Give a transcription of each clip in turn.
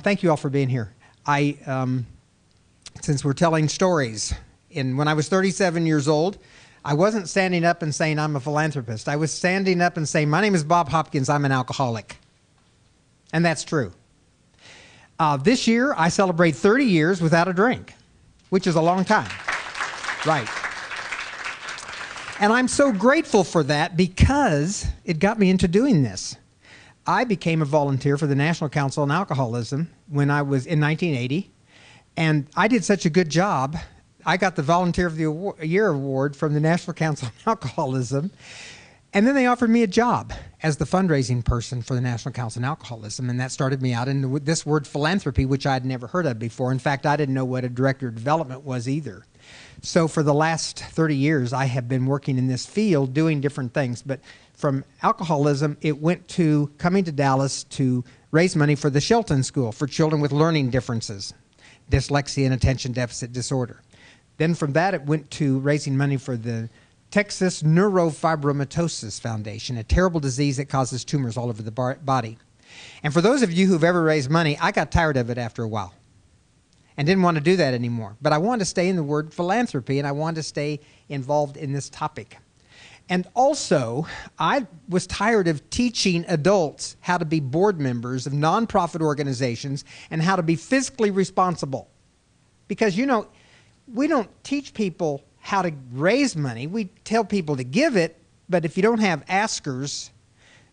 thank you all for being here. Since we're telling stories, when I was 37 years old, I wasn't standing up and saying I'm a philanthropist. I was standing up and saying, my name is Bob Hopkins, I'm an alcoholic. And that's true. This year, I celebrate 30 years without a drink, which is a long time. Right. And I'm so grateful for that because it got me into doing this. I became a volunteer for the National Council on Alcoholism when I was in 1980, and I did such a good job. I got the Volunteer of the Year award from the National Council on Alcoholism, and then they offered me a job as the fundraising person for the National Council on Alcoholism, and that started me out into this word philanthropy, which I had never heard of before. In fact, I didn't know what a director of development was either. So for the last 30 years, I have been working in this field doing different things. But from alcoholism, it went to coming to Dallas to raise money for the Shelton School for children with learning differences, dyslexia and attention deficit disorder. Then from that, it went to raising money for the Texas Neurofibromatosis Foundation, a terrible disease that causes tumors all over the body. And for those of you who've ever raised money, I got tired of it after a while and didn't want to do that anymore. But I wanted to stay in the word philanthropy, and I wanted to stay involved in this topic. And also, I was tired of teaching adults how to be board members of nonprofit organizations and how to be fiscally responsible. Because, you know, we don't teach people how to raise money. We tell people to give it, but if you don't have askers,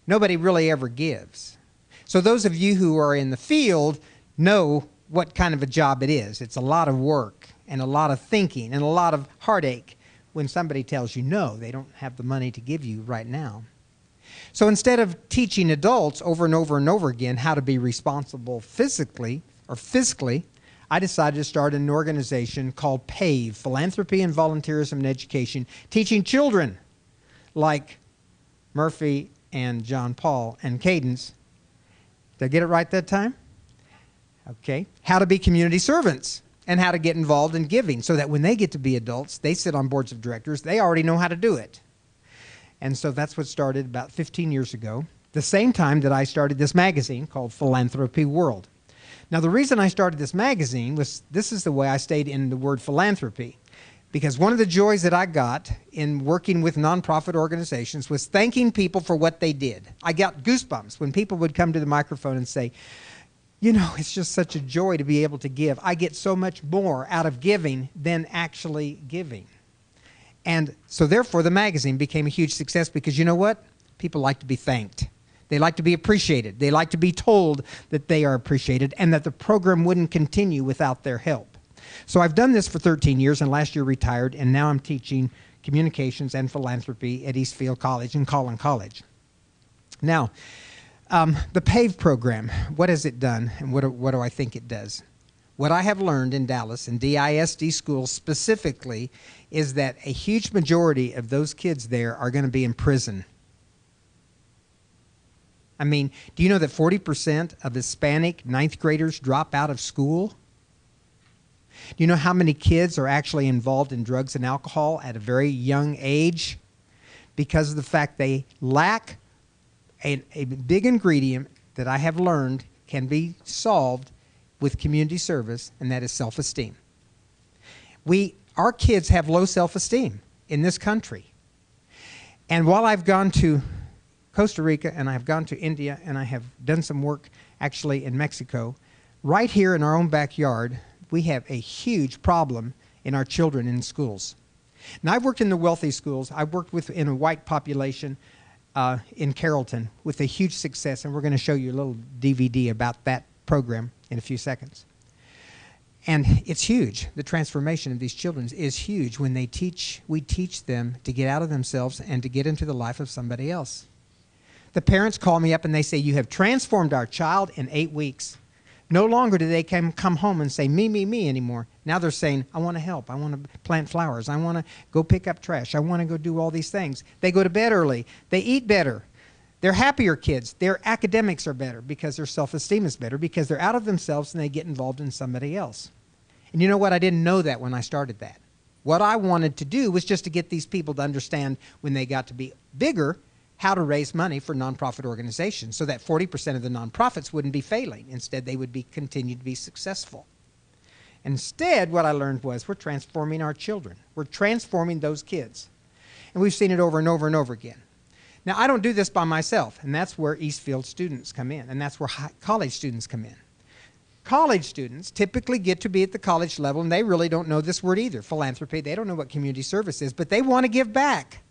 nobody really ever gives. So those of you who are in the field know what kind of a job it is. It's a lot of work and a lot of thinking and a lot of heartache when somebody tells you no, they don't have the money to give you right now. So instead of teaching adults over and over and over again how to be responsible physically or fiscally, I decided to start an organization called PAVE, Philanthropy and Volunteerism in Education, teaching children like Murphy and John Paul and Cadence. Did I get it right that time? Okay. How to be community servants and how to get involved in giving so that when they get to be adults, they sit on boards of directors, they already know how to do it. And so that's what started about 15 years ago, the same time that I started this magazine called Philanthropy World. Now, the reason I started this magazine was this is the way I stayed in the word philanthropy, because one of the joys that I got in working with nonprofit organizations was thanking people for what they did. I got goosebumps when people would come to the microphone and say, you know, it's just such a joy to be able to give. I get so much more out of giving than actually giving. And so therefore the magazine became a huge success because you know what? People like to be thanked. They like to be appreciated. They like to be told that they are appreciated and that the program wouldn't continue without their help. So I've done this for 13 years and last year retired, and now I'm teaching communications and philanthropy at Eastfield College and Collin College. Now, the PAVE program, what has it done and what do I think it does? What I have learned in Dallas and DISD schools specifically is that a huge majority of those kids there are going to be in prison. I mean, do you know that 40% of Hispanic ninth graders drop out of school? Do you know how many kids are actually involved in drugs and alcohol at a very young age? Because of the fact they lack a big ingredient that I have learned can be solved with community service, and that is self-esteem. Our kids have low self-esteem in this country. And while I've gone to Costa Rica and I've gone to India and I have done some work actually in Mexico, right here in our own backyard, we have a huge problem in our children in schools. Now, I've worked in the wealthy schools. I've worked in a white population in Carrollton with a huge success, and we're going to show you a little DVD about that program in a few seconds. And it's huge. The transformation of these children is huge when we teach them to get out of themselves and to get into the life of somebody else. The parents call me up and they say, you have transformed our child in 8 weeks. No longer do they come home and say, me, me, me anymore. Now they're saying, I want to help. I want to plant flowers. I want to go pick up trash. I want to go do all these things. They go to bed early. They eat better. They're happier kids. Their academics are better because their self-esteem is better because they're out of themselves and they get involved in somebody else. And you know what? I didn't know that when I started that. What I wanted to do was just to get these people to understand when they got to be bigger how to raise money for nonprofit organizations so that 40% of the nonprofits wouldn't be failing. Instead, they would be continue to be successful. Instead, what I learned was we're transforming our children. We're transforming those kids. And we've seen it over and over and over again. Now, I don't do this by myself, and that's where Eastfield students come in, and that's where college students come in. College students typically get to be at the college level, and they really don't know this word either, philanthropy. They don't know what community service is, but they want to give back.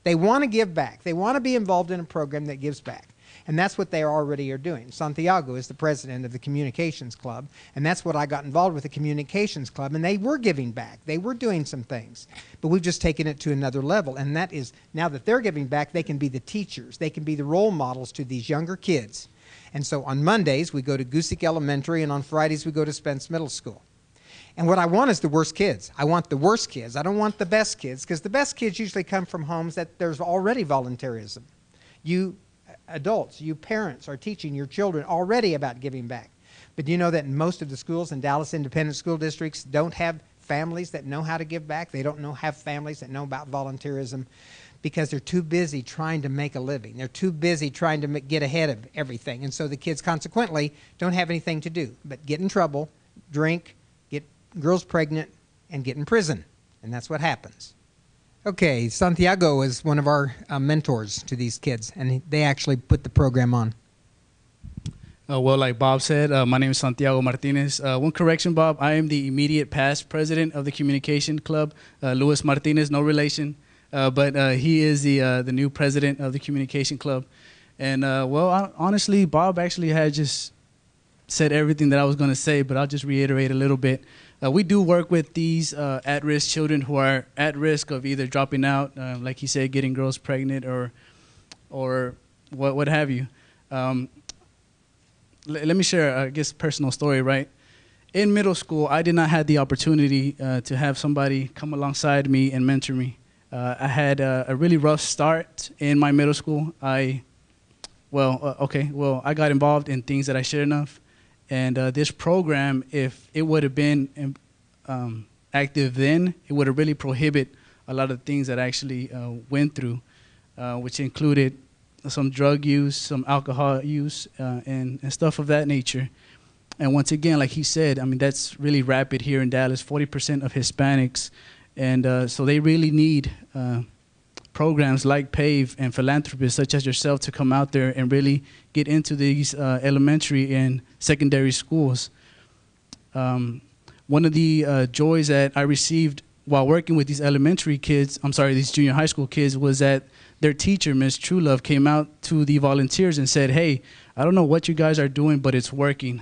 They want to give back. They want to be involved in a program that gives back. And that's what they already are doing. Santiago is the president of the Communications Club, and that's what I got involved with, the Communications Club, and they were giving back. They were doing some things. But we've just taken it to another level, and that is now that they're giving back, they can be the teachers. They can be the role models to these younger kids. And so on Mondays, we go to Goosick Elementary, and on Fridays, we go to Spence Middle School. And what I want is the worst kids. I want the worst kids. I don't want the best kids, because the best kids usually come from homes that there's already volunteerism. You adults, you parents are teaching your children already about giving back. But do you know that most of the schools in Dallas Independent School Districts don't have families that know how to give back? They don't have families that know about volunteerism because they're too busy trying to make a living. They're too busy trying to get ahead of everything. And so the kids consequently don't have anything to do but get in trouble, drink, get girls pregnant, and get in prison. And that's what happens. Okay, Santiago is one of our mentors to these kids, and they actually put the program on. Well, like Bob said, my name is Santiago Martinez. One correction, Bob, I am the immediate past president of the Communication Club. Luis Martinez, no relation, but he is the new president of the Communication Club. And, well, honestly, Bob actually had just said everything that I was going to say, but I'll just reiterate a little bit. We do work with these at-risk children who are at risk of either dropping out, like he said, getting girls pregnant or what have you. Let me share, I guess, a personal story, right? In middle school, I did not have the opportunity to have somebody come alongside me and mentor me. I had a really rough start in my middle school. I got involved in things that I shouldn't have. And this program, if it would have been active then, it would have really prohibited a lot of things that I actually went through, which included some drug use, some alcohol use, and stuff of that nature. And once again, like he said, I mean, that's really rapid here in Dallas, 40% of Hispanics. And so they really need programs like PAVE and philanthropists such as yourself to come out there and really get into these elementary and secondary schools. One of the joys that I received while working with these elementary kids, these junior high school kids, was that their teacher, Ms. Truelove, came out to the volunteers and said, "Hey, I don't know what you guys are doing, but it's working."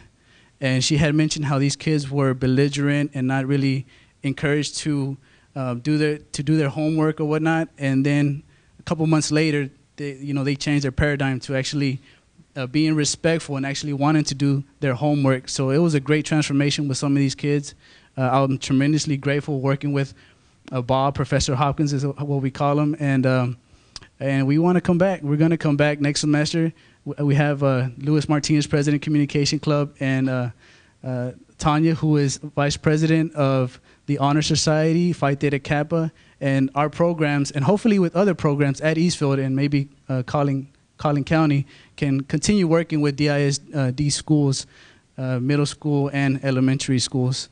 And she had mentioned how these kids were belligerent and not really encouraged to do their homework or whatnot. And then a couple months later, they changed their paradigm to actually being respectful and actually wanting to do their homework. So it was a great transformation with some of these kids. I'm tremendously grateful working with Bob, Professor Hopkins is what we call him, and we want to come back. We're going to come back next semester. We have Luis Martinez, President, Communication Club, and Tanya, who is Vice President of the Honor Society, Phi Theta Kappa, and our programs, and hopefully with other programs at Eastfield and maybe Collin County, can continue working with DISD schools, middle school and elementary schools.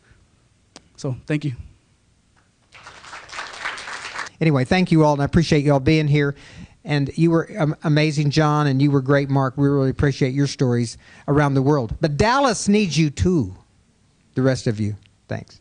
So thank you. Anyway, thank you all, and I appreciate you all being here. And you were amazing, John, and you were great, Mark. We really appreciate your stories around the world. But Dallas needs you too, the rest of you. Thanks.